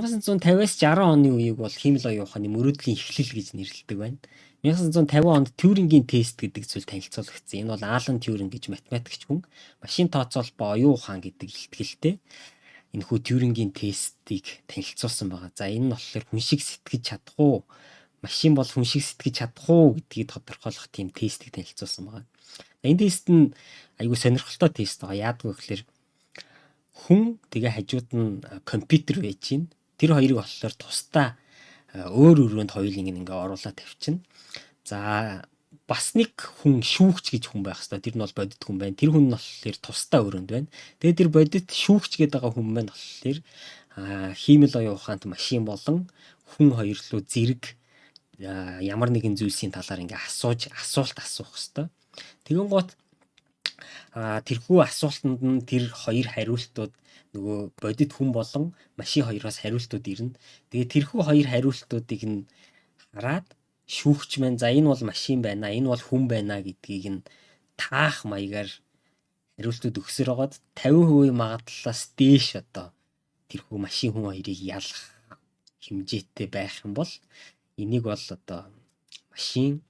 1950-аас 60 оны үеийг бол хиймэл оюун ухааны мөрөөдлийн эхлэл гэж нэрлэдэг байна. 1950 онд Тьюрингийн тест гэдэг зүйл танилцуулагдсан. Энэ бол Алан Тьюринг гэж математикч хүн машин тооцоолол ба оюун ухаан гэдэг илтгэлтэй энэхүү Тьюрингийн тестийг танилцуулсан байгаа. За энэ нь болохоор хүн шиг сэтгэж чадах уу? Машин бол хүн шиг сэтгэж чадах уу гэдгийг тодорхойлох тийм тестийг танилцуулсан байгаа. Энэ тест нь айгүй сонирхолтой тест байгаа. Яадаг вэ гэхээр хүн тэгээ хажууд нь компьютер байж гин. Тэр хоёрыг болохоор тусдаа өөр өрөөнд хоёулынг ингээ оруулаад тавьчихна. За бас нэг хүн шүүгч гэж хүн байх хэвээр. Тэр нь бол бодит хүн байна. Тэр хүн нь болохоор тусдаа өрөөнд байна. Тэгээ тэр бодит шүүгч гэдэг байгаа хүн маань болохоор хиймэл оюун ухаант машин болон хүн хоёр руу зэрэг ямар нэгэн зүйлсийн талаар ингээ асуулт асуух хэвээр. Тэгэн гут тэрхүү асуултанд нь тэр хоёр хариултууд нөгөө бодит хүн болон машин хоёроос хариултууд ирнэ. Тэгээ тэрхүү хоёр хариултуудыг нь хараад шүүгч маань за энэ бол машин байна, энэ бол хүн байна гэдгийг нь таах маягаар хариултууд өгсөр байгаад 50% магадлалаас дээш одоо тэрхүү машин хүн хоёрыг ялах хэмжээтэй байх юм бол энийг бол одоо машин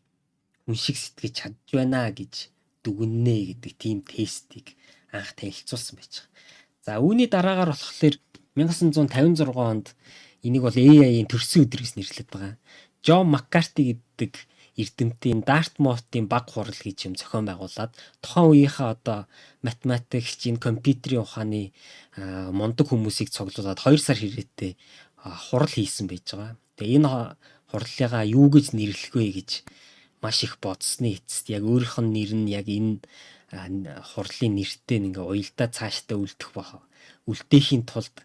хүн шиг сэтгэж чадж байна гэж дүгнэнэ гэдэг тийм тестийг анх танилцуулсан байж байгаа. За үүний дараагаар болохоор 1956 онд энийг бол AI-ийн төрсөн өдөр гэж нэрлэдэг байгаа. Джон Маккарти гэдэг эрдэмтдийн Дартмутын баг хурал гэж юм зохион байгуулад тухайн үеийнхээ одоо математикч, компьютерийн ухааны мундаг хүмүүсийг цуглуулад 2 сар хэрэттэй хурал хийсэн байж байгаа. Тэгээ энэ хурлыгаа юу гэж нэрлэх вэ гэж маш их бодсны эцэст яг өөрийнх нь нэр нь яг энэ хурлын нэртэй ингээ уялдаа цаашдаа үлдээхийн тулд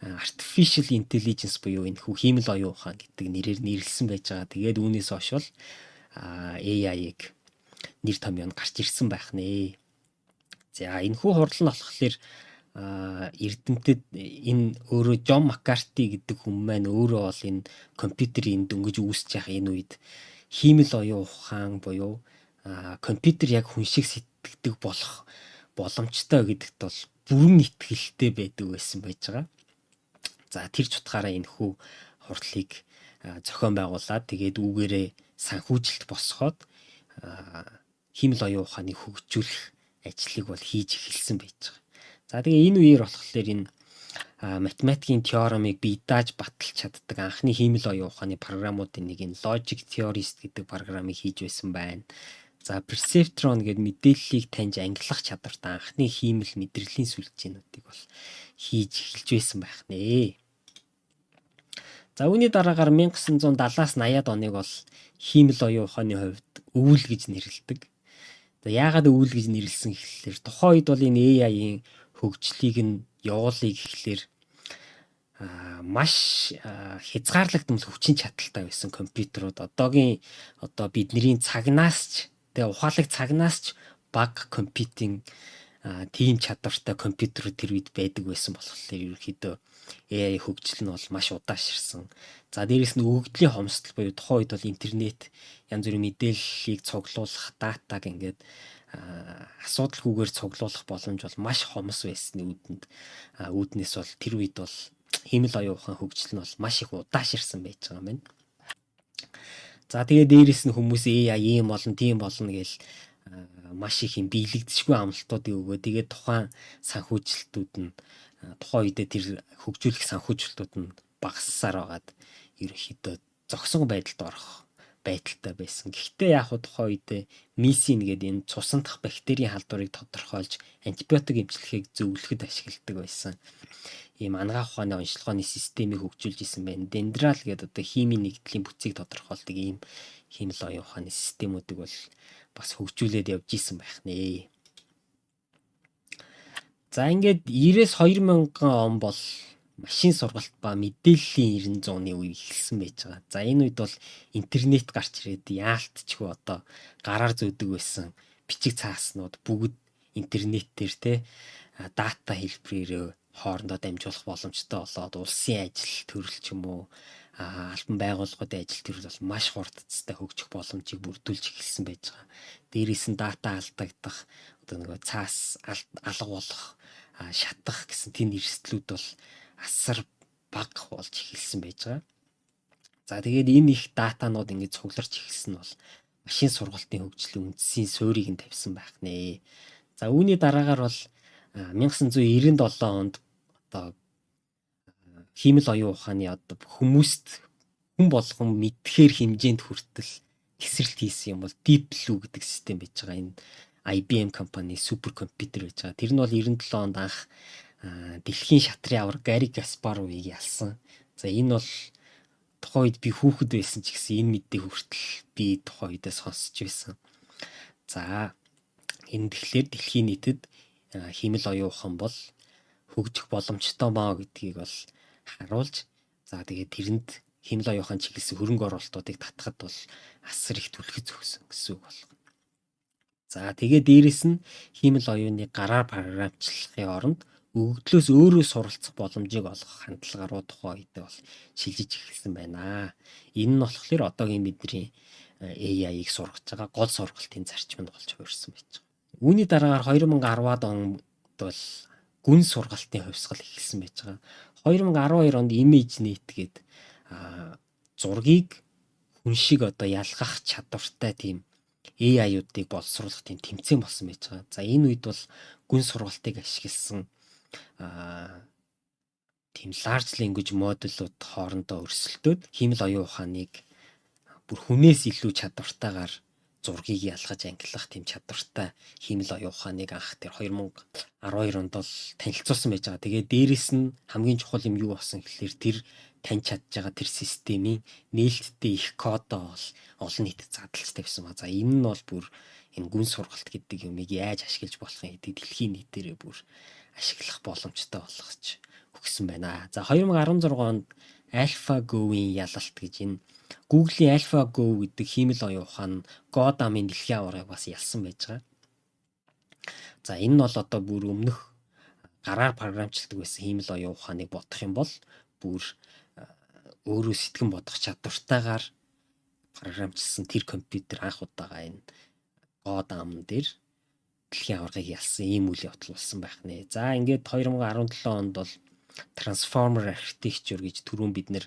artificial intelligence буюу энэ хиймэл оюун ухаан гэдэг нэрээр нэрлсэн байж байгаа. Тэгээд үүнээс хойш бол AI-г нэр томьёо гарч ирсэн байх нэ. За энэ хурал нь болохоор эрдэмтэд энэ өөрөө Джон Маккарти гэдэг хүн маань өөрөө бол энэ компьютерийн дөнгөж үүсэж байгаа энэ үед хиймэл оюун ухаан буюу компьютер яг хүн шиг сэтгэдэг болох боломжтой гэдэгт бол бүрэн итгэлтэй байдаг байсан байж байгаа. За тэр ч утгаараа энэ хурлыг зохион байгуулад тэгээд үүгээрээ санхүүжилт босгоод хиймэл оюун ухааны хөгжүүлэх ажлыг бол хийж эхэлсэн байж байгаа. За тэгээ энэ үеэр болохоор энэ математикийн теоремыг бие дааж баталж чаддаг анхны хиймэл оюун ухааны програмуудын нэг энэ Logic Theorist гэдэг програмыг хийж байсан байна. За Perceptron гэдэг мэдээллийг таньж ангилах чадвартай анхны хиймэл мэдрэлийн сүлжээнүүдийг бол хийж эхэлж байсан байх нэ. За үүний дараагаар 1970-аас 80-аад оныг бол хиймэл оюун ухааны хувьд өвөл гэж нэрлэдэг. За яагаад өвөл гэж нэрлсэн гэхэлэр тухайн үед бол энэ AI-ийн хөгжлийг нь явуулъя гэхлээр маш хязгаарлагдмал хүчин чадалтай байсан компьютерууд одоогийн бидний цагнаас ч тэгээ ухаалаг цагнаас ч бага компьютинг тийм чадвартай компьютерүүд тэр үед байдаг байсан болохоор ерөнхийдөө AI хөгжил нь бол маш удаашрсан. За дээрэс нь өгөгдлийн хомсдол буюу тухайн үед бол интернет янз бүрийн мэдээллийг цуглуулах датаг ингээд асуудалгүйгээр цуглуулах боломж бол маш хомс байсны үүднээс бол тэр үед бол хиймэл оюун ухаан хөгжил нь бол маш их удаашрсан байж байгаа юм байна. За тэгээ дээрэс нь хүмүүс AI ийм болно, тийм болно гэж маш их юм биелэгдэшгүй амлалтуудыг өгөө. Тэгээд тухайн санхүүжилтүүд нь тухайн үедээ тэр хөгжүүлэх санхүүжилтүүд нь багассаар байгаад ерөнхийдөө зогсон байдалд орох байдалтай байсан. Гэхдээ яг тухайн үедээ мисин гэдэг энэ цусан дахь бактерийн халдварыг тодорхойлж антибиотик эмчилгээг зөвлөхөд ашигладаг байсан. Ийм анагаах ухааны онцлогооны системийг хөгжүүлж исэн байна. Дендрал гэдэг одоо химийн нэгдлийн бүтцийг тодорхойлдог ийм хиймэл оюун ухааны системүүдийг бол бас хөгжүүлээд явж исэн байх нэ. За ингээд 90-с 2000 он бол машин сургалт ба мэдээллийн 900-ны үе эхэлсэн байж байгаа. За энэ үед бол интернет гарч ирээд яалтчгүй одоо гараар зөөдөг байсан бичиг цааснууд бүгд интернетээр дата хэлбэрээр хоорондоо дамжуулах боломжтой болоод улсын ажил төрөл ч юм уу албан байгууллагуудын ажил төрөл бол маш хурдцтай хөгжих боломжийг бүрдүүлж эхэлсэн байж байгаа. Дээрээс нь дата алдагдах, одоо нөгөө цаас алга болох, шатах гэсэн тийм эрсдлүүд бол асар бага болж эхэлсэн байж байгаа. За тэгээд энэ их датанууд ингэж цугларч эхэлсэн нь бол машин сургалтын хөгжлийн үндсийн суурийг нь тавьсан байх нэ. За үүний дараагаар бол 1997 онд одоо хиймэл оюун ухааны одоо хүн болгон мэдхээр хэмжээнд хүртэл тесрэлт хийсэн юм бол Deep Blue гэдэг систем байж байгаа. Энэ IBM компани суперкомпьютер байж байгаа. Тэр нь бол 97 онд анх дэлхийн шатрын авраг Гарри Каспаровыг ялсан. За энэ бол тухайн үед би хүүхэд байсан ч гэсэн энэ мэдээ хүртэл би тухайн үедээ сонсч байсан. За энэ тэгэхээр дэлхийн нийтэд хиймэл оюун ухаан бол хөгжих боломжтой маа гэдгийг бол харуулж, за тэгээд тэрэнд хиймэл оюун ухаан чиглэсэн хөрөнгө оруулалтуудыг татахад бол асар их түлхэж өгсөн гэсэн үг болно. За тэгээд дээрэс нь хиймэл оюуны гараар програмчлахын оронд өгөгдлөөс өөрөө суралцах боломжийг олгох хандлага руу тухайн үедээ бол шилжиж эхэлсэн байна. Энэ нь болохоор одоогийн бидний AI-ыг сургаж байгаа гол сургалтын зарчманд болж хувирсан байж байгаа. Үүний дараагаар 2010-ад онд бол гүн сургалтын хувьсгал эхэлсэн байж байгаа. 2012 онд ImageNet гэдэг зургийг хүн шиг одоо ялгах чадвартай тийм AI-уудыг боловсруулах тийм тэмцээн болсон байж байгаа. За энэ үед бол гүн сургалтыг ашигласан тийм large language model-ууд хоорондоо өрсөлдөөд хиймэл оюун ухааныг бүр хүнээс илүү чадвартайгаар зургийг ялгаж ангилах тийм чадвартай хиймэл оюун ухааныг анх тэр 2012 онд бол танилцуулсан байж байгаа. Тэгээд дээрэс нь хамгийн чухал юм юу болсон гэхээр тэр таньж чадж байгаа тэр системийн нээлттэй их кодоо бол олон нийтэд задлж тавьсан ба. За энэ нь бол бүр энэ гүн сургалт гэдэг юмыг яаж ашиглаж болохын гэдэг дэлхийн нийтээрээ бүр ашиглах боломжтой болгож өгсөн байна. За 2016 онд AlphaGo-ийн ялалт гэж энэ Google-ийн AlphaGo гэдэг хиймэл оюун ухаан Go дамын дэлхийн аваргыг бас ялсан байж байгаа. За энэ нь бол одоо бүр өмнөх гараар програмчилдаг байсан хиймэл оюун ухааныг бодох юм бол бүр өөрөө сэтгэн бодох чадвартайгаар програмчилсан тэр компьютер анх удаага энэ Go дам дээр дэлхийн аваргыг ялсан ийм үйл явдал болсон байх нэ. За ингээд 2017 онд бол Transformer Architecture гэж түрүүн бид нэр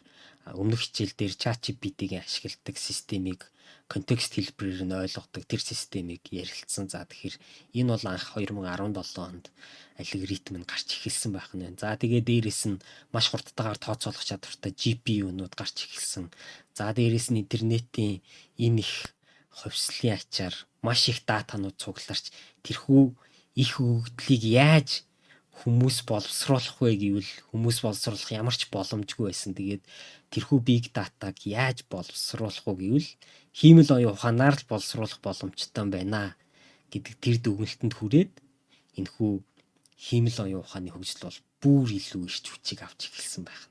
өмнөх хичээл дээр ChatGPT-гийн ашигладаг системийг контекст хэлбэрээр нь ойлгодог тэр системийг ярилцсан. За тэгэхээр энэ бол анх 2017 онд алгоритм нь гарч эхэлсэн байх нь. За тэгээд дээрэс нь маш хурдтайгаар тооцоолох чадвартай GPU-нууд гарч эхэлсэн. За дээрэс нь интернетийн энэ их хувьслын ачаар маш их датанууд цугларч тэрхүү их өгөгдлийг яаж хүмүүс боловсруулах вэ гэвэл хүмүүс боловсруулах ямар ч боломжгүй байсан. Тэгээд тэрхүү big data-г яаж боловсруулах вэ гэвэл хиймэл оюун ухаанаар л боловсруулах боломжтой байна гэдэг тэр дүгнэлтэнд хүрээд энэхүү хиймэл оюун ухааны хөгжил бол бүр илүү ирч хүчийг авч эхэлсэн байна.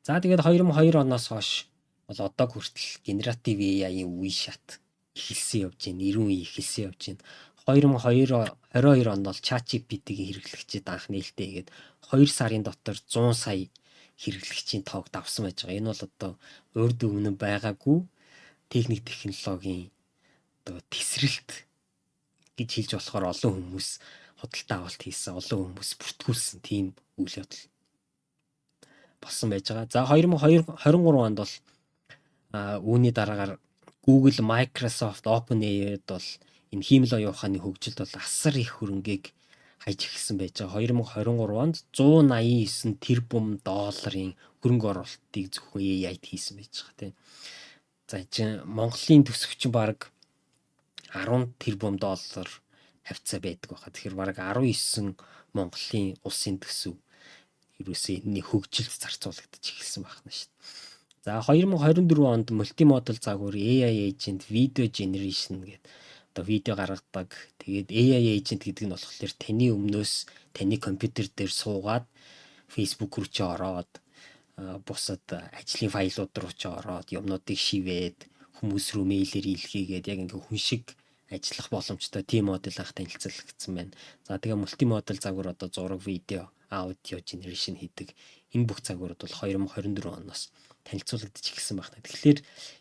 За тэгээд 2002 оноос хойш бол одоо хүртэл генератив AI-ийн үе шат эхэлсэн явж байна. 90 үе эхэлсэн явж байна. 2022 онд бол ChatGPT-гийн хэрэглэгчид анх нээлттэй гээд 2 сарын дотор 100 сая хэрэглэгчийн тоог давсан байж байгаа. Энэ бол одоо урд өмнө байгаагүй техник технологийн одоо тесрэлт гэж хэлж болохоор олон хүмүүс худалдаа авалт хийсэн, олон хүмүүс бүртгүүлсэн тийм үйл явдал болсон байж байгаа. За 2023 онд бол үүний дараагаар Google, Microsoft, OpenAI-д бол энэ хиймэл оюун ухааны хөгжилд бол асар их хөрөнгийг хайж эхэлсэн байж байгаа. 2023 онд 189 тэрбум долларын хөрөнгө оруулалтыг зөвхөн AI-д хийсэн байж байгаа тийм. За энэ Монголын төсөв чинь баг 10 тэрбум доллар хавцаа байдаг байхад. Тэгэхээр баг 19 Монголын улсын төсөв ерөөсөө энэний хөгжилд зарцуулагдаж эхэлсэн байна шүү дээ. За 2024 онд мультимодал загвар AI agent video generation гэдэг одоо видео гаргадаг. Тэгээд AI agent гэдэг нь болохоор таны өмнөөс таны компьютер дээр суугаад Facebook руу ч ороод бусад ажлын файлууд руу ч ороод юмнуудыг шивээд хүмүүс рүү мэйлээр илгээгээд яг ингээ хүн шиг ажиллах боломжтой тийм модель анх танилцуулагдсан байна. За тэгээ мультимодал загвар одоо зураг, видео, аудио generation хийдэг. Энэ бүх загварууд бол 2024 оноос танилцуулагдаж эхэлсэн байна. Тэгэхээр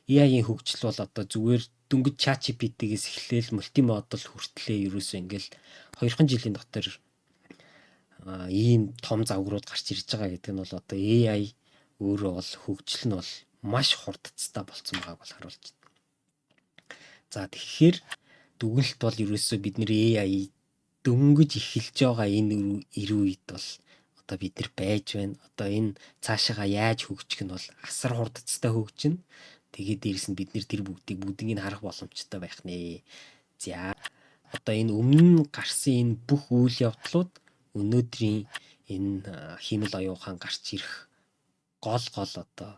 AI-ийн хөгжил бол одоо зүгээр дөнгөж ChatGPT-гээс эхлээл мультимодал хүртлээ ерөөсөө ингээл 2 жилийн дотор ийм том завгрууд гарч ирж байгаа гэдэг нь бол одоо AI өөрөө бол хөгжил нь бол маш хурдцтай болцсон байгааг бол харуулж байна. За тэгэхээр дүгнэлт бол ерөөсөө бид нэр AI дөнгөж эхэлж байгаа энэ эрүү үед бол одоо бид нар байж байна. Одоо энэ цаашаага яаж хөгжих нь бол асар хурдцтай хөгжинэ. Тэгээд дээрэс нь бид нэр тэр бүгдийг харах боломжтой байх нэ. За одоо энэ өмнө нь гарсан энэ бүх үйл явдлууд өнөөдрийн энэ хиймэл оюун ухаан гарч ирэх гол одоо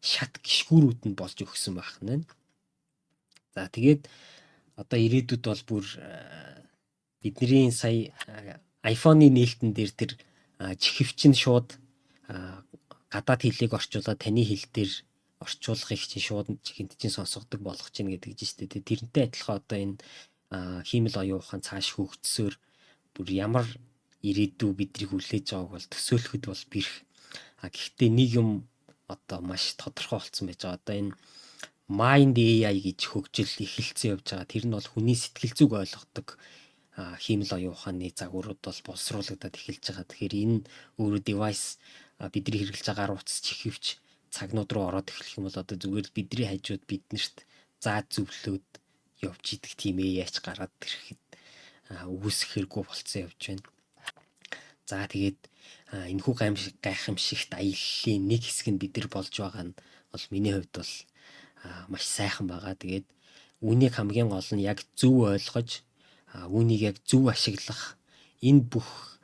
шат гიშгүүрүүд нь болж өгсөн байх нь. За тэгээд одоо ирээдүйд бол бүр бидний сая iPhone-ы нээлтэн дээр тэр чихвч нь шууд гадаад хэлийг орчуулаад таны хэл дээр орчуулгыг чинь шууд чихэнд чинь сонсгодог болгож чинь гэдэг чинь шүү дээ. Тэрнтэй адилхан одоо энэ хиймэл оюун ухаан цааш хөгжсөөр бүр ямар ирээдүй бидрийг хүлээж байгааг бол төсөөлөхөд бол бэрх. Гэхдээ нэг юм одоо маш тодорхой болсон байж байгаа. Одоо энэ Mind AI гэж хөгжил эхэлсэн явж байгаа. Тэр нь бол хүний сэтгэл зүг ойлгодог хиймэл оюун ухааны загварууд бол боловсруулагдаад эхэлж байгаа. Тэгэхээр энэ өөрөө device бидний хэрэглэж байгаа утас чихвч цагнууд руу ороод эхлэх юм бол одоо зүгээр л бидний хажууд биднэрт зааж зөвлөөд явж идэх тийм яач гараад ирэхэд үүсэхэргүй болцсон явж байна. За тэгээд энэхүү гайхамшигт аяллалын нэг хэсэг нь бид нар болж байгаа нь бол миний хувьд бол маш сайхан байгаа. Тэгээд үүнийг хамгийн гол нь яг зөв ойлгож үүнийг яг зөв ашиглах энэ бүх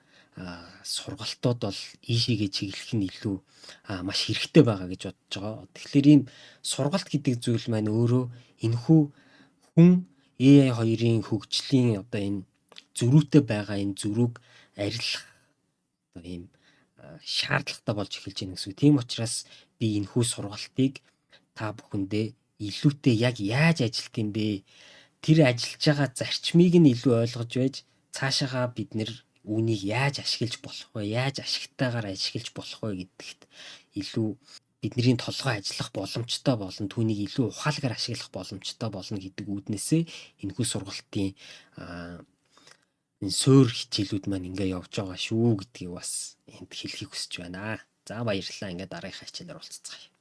сургалтууд бол ийшээгээ чиглэх нь илүү маш хэрэгтэй байгаа гэж бодож байгаа. Тэгэхээр ийм сургалт гэдэг зүйл маань өөрөө энэхүү хүн AI 2-ын хөгжлийн одоо энэ зөрүүтэй байгаа энэ зөрүүг арилгах одоо ийм шаардлагатай болж эхэлж байна гэсэн үг. Тийм учраас би энэхүү сургалтыг та бүхэндээ илүүтэй яг яаж ажилт юм бэ? Тэр ажиллаж байгаа зарчмыг нь илүү ойлгож байж цаашаага бид нэр үүнийг яаж ашиглаж болох вэ? Яаж ашигтайгаар ашиглаж болох вэ гэдэгт илүү бидний толгой ажиллах боломжтой болно. Түүнийг илүү ухаалгаар ашиглах боломжтой болно гэдэг үүднээсээ энэхүү сургалтын энэ суур хичээлүүд маань ингээ явж байгаа шүү гэдгийг бас энд хэлхийг хүсэж байна. За баярлалаа. Ингээ дараагийнхаа хичээлээр уулзцгаая.